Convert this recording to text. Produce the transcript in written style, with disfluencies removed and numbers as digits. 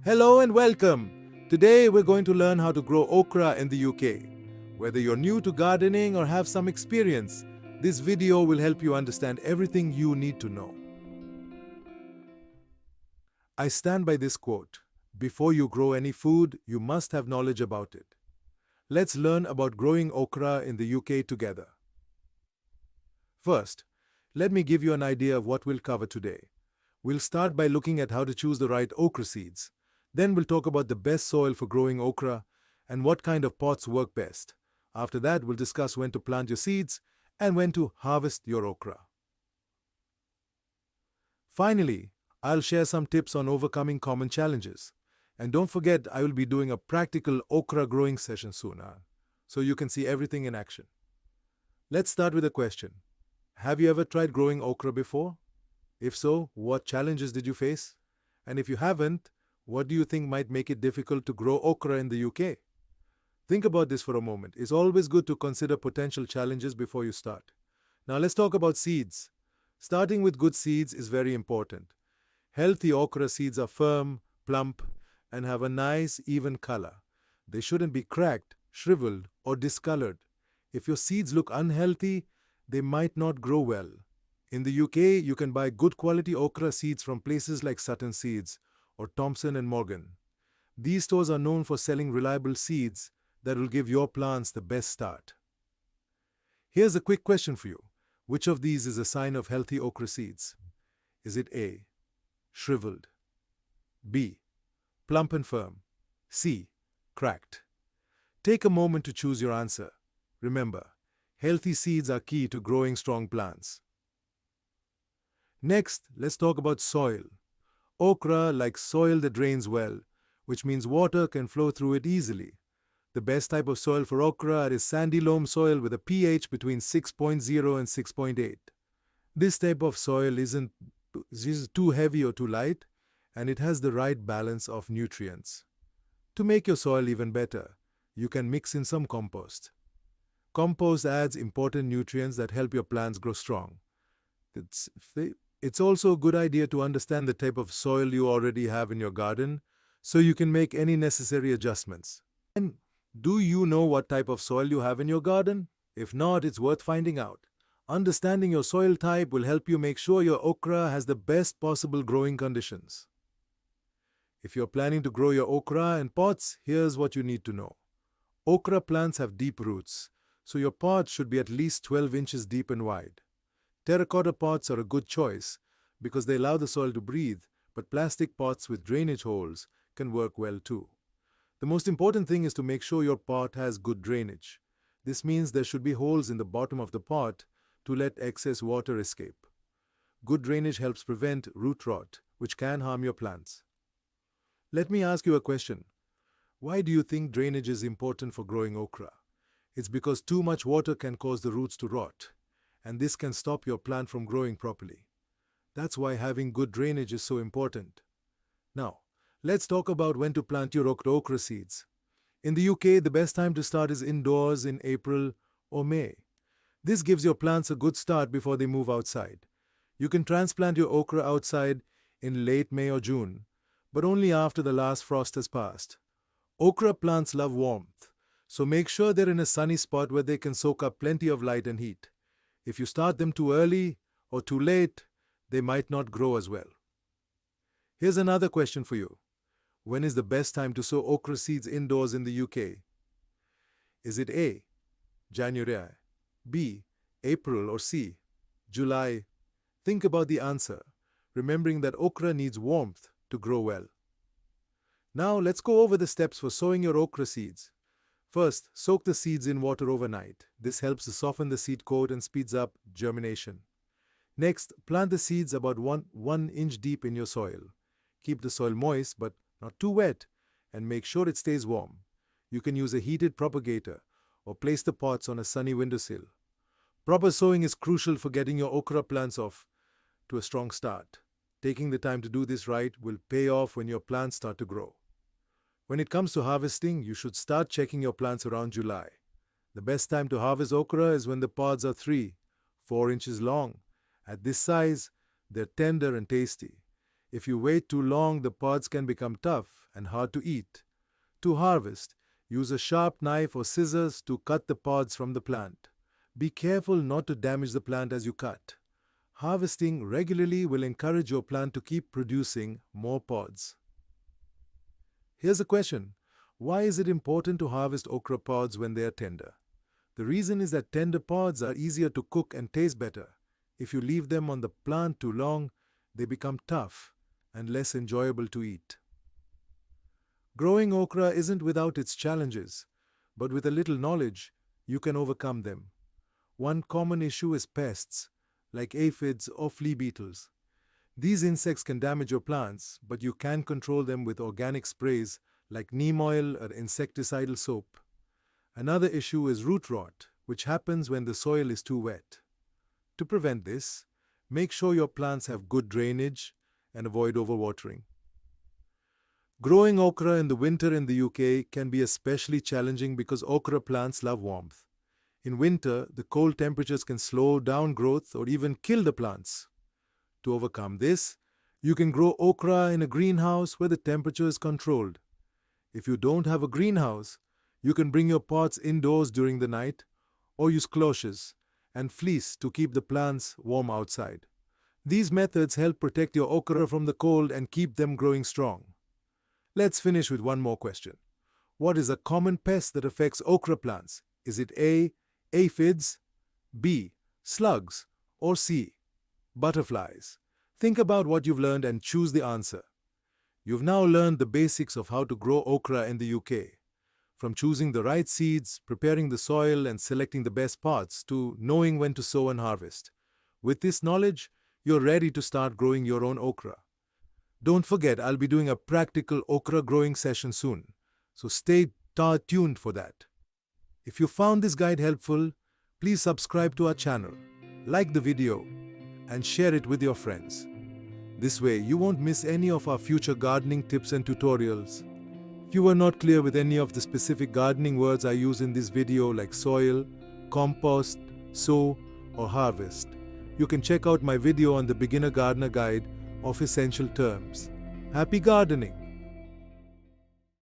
Hello and welcome. Today we're going to learn how to grow okra in the UK. Whether you're new to gardening or have some experience, this video will help you understand everything you need to know. I stand by this quote: before you grow any food, you must have knowledge about it. Let's learn about growing okra in the UK together. First, let me give you an idea of what we'll cover today. We'll start by looking at how to choose the right okra seeds. Then we'll talk about the best soil for growing okra and what kind of pots work best. After that, we'll discuss when to plant your seeds and when to harvest your okra. Finally, I'll share some tips on overcoming common challenges. And don't forget, I will be doing a practical okra growing session soon, so you can see everything in action. Let's start with a question. Have you ever tried growing okra before? If so, what challenges did you face? And if you haven't, what do you think might make it difficult to grow okra in the UK? Think about this for a moment. It's always good to consider potential challenges before you start. Now let's talk about seeds. Starting with good seeds is very important. Healthy okra seeds are firm, plump, and have a nice, even color. They shouldn't be cracked, shriveled, or discolored. If your seeds look unhealthy, they might not grow well. In the UK, you can buy good quality okra seeds from places like Sutton Seeds or Thompson and Morgan. These stores are known for selling reliable seeds that will give your plants the best start. Here's a quick question for you. Which of these is a sign of healthy okra seeds? Is it A, shriveled, B, plump and firm, C, cracked? Take a moment to choose your answer. Remember, healthy seeds are key to growing strong plants. Next, let's talk about soil. Okra likes soil that drains well, which means water can flow through it easily. The best type of soil for okra is sandy loam soil with a pH between 6.0 and 6.8. This type of soil isn't too heavy or too light, and it has the right balance of nutrients. To make your soil even better, you can mix in some compost. Compost adds important nutrients that help your plants grow strong. It's also a good idea to understand the type of soil you already have in your garden so you can make any necessary adjustments. And do you know what type of soil you have in your garden? If not, it's worth finding out. Understanding your soil type will help you make sure your okra has the best possible growing conditions. If you're planning to grow your okra in pots, here's what you need to know. Okra plants have deep roots, so your pot should be at least 12 inches deep and wide. Terracotta pots are a good choice because they allow the soil to breathe, but plastic pots with drainage holes can work well too. The most important thing is to make sure your pot has good drainage. This means there should be holes in the bottom of the pot to let excess water escape. Good drainage helps prevent root rot, which can harm your plants. Let me ask you a question. Why do you think drainage is important for growing okra? It's because too much water can cause the roots to rot, and this can stop your plant from growing properly. That's why having good drainage is so important. Now, let's talk about when to plant your okra seeds. In the UK, the best time to start is indoors in April or May. This gives your plants a good start before they move outside. You can transplant your okra outside in late May or June, but only after the last frost has passed. Okra plants love warmth, so make sure they're in a sunny spot where they can soak up plenty of light and heat. If you start them too early or too late, they might not grow as well. Here's another question for you. When is the best time to sow okra seeds indoors in the UK? Is it A, January, B, April, or C, July? Think about the answer, remembering that okra needs warmth to grow well. Now let's go over the steps for sowing your okra seeds. First, soak the seeds in water overnight. This helps to soften the seed coat and speeds up germination. Next, plant the seeds about 1 inch deep in your soil. Keep the soil moist but not too wet, and make sure it stays warm. You can use a heated propagator or place the pots on a sunny windowsill. Proper sowing is crucial for getting your okra plants off to a strong start. Taking the time to do this right will pay off when your plants start to grow. When it comes to harvesting, you should start checking your plants around July. The best time to harvest okra is when the pods are 3-4 inches long. At this size, they're tender and tasty. If you wait too long, the pods can become tough and hard to eat. To harvest, use a sharp knife or scissors to cut the pods from the plant. Be careful not to damage the plant as you cut. Harvesting regularly will encourage your plant to keep producing more pods. Here's a question. Why is it important to harvest okra pods when they are tender? The reason is that tender pods are easier to cook and taste better. If you leave them on the plant too long, they become tough and less enjoyable to eat. Growing okra isn't without its challenges, but with a little knowledge, you can overcome them. One common issue is pests, like aphids or flea beetles. These insects can damage your plants, but you can control them with organic sprays like neem oil or insecticidal soap. Another issue is root rot, which happens when the soil is too wet. To prevent this, make sure your plants have good drainage and avoid overwatering. Growing okra in the winter in the UK can be especially challenging because okra plants love warmth. In winter, the cold temperatures can slow down growth or even kill the plants. To overcome this, you can grow okra in a greenhouse where the temperature is controlled. If you don't have a greenhouse, you can bring your pots indoors during the night or use cloches and fleece to keep the plants warm outside. These methods help protect your okra from the cold and keep them growing strong. Let's finish with one more question. What is a common pest that affects okra plants? Is it A, aphids, B, slugs, or C, butterflies? Think about what you've learned and choose the answer. You've now learned the basics of how to grow okra in the UK. From choosing the right seeds, preparing the soil, and selecting the best pots, to knowing when to sow and harvest. With this knowledge, you're ready to start growing your own okra. Don't forget, I'll be doing a practical okra growing session soon, so stay tuned for that. If you found this guide helpful, please subscribe to our channel, like the video, and share it with your friends. This way, you won't miss any of our future gardening tips and tutorials. If you were not clear with any of the specific gardening words I use in this video like soil, compost, sow, or harvest, you can check out my video on the Beginner Gardener Guide of Essential Terms. Happy gardening!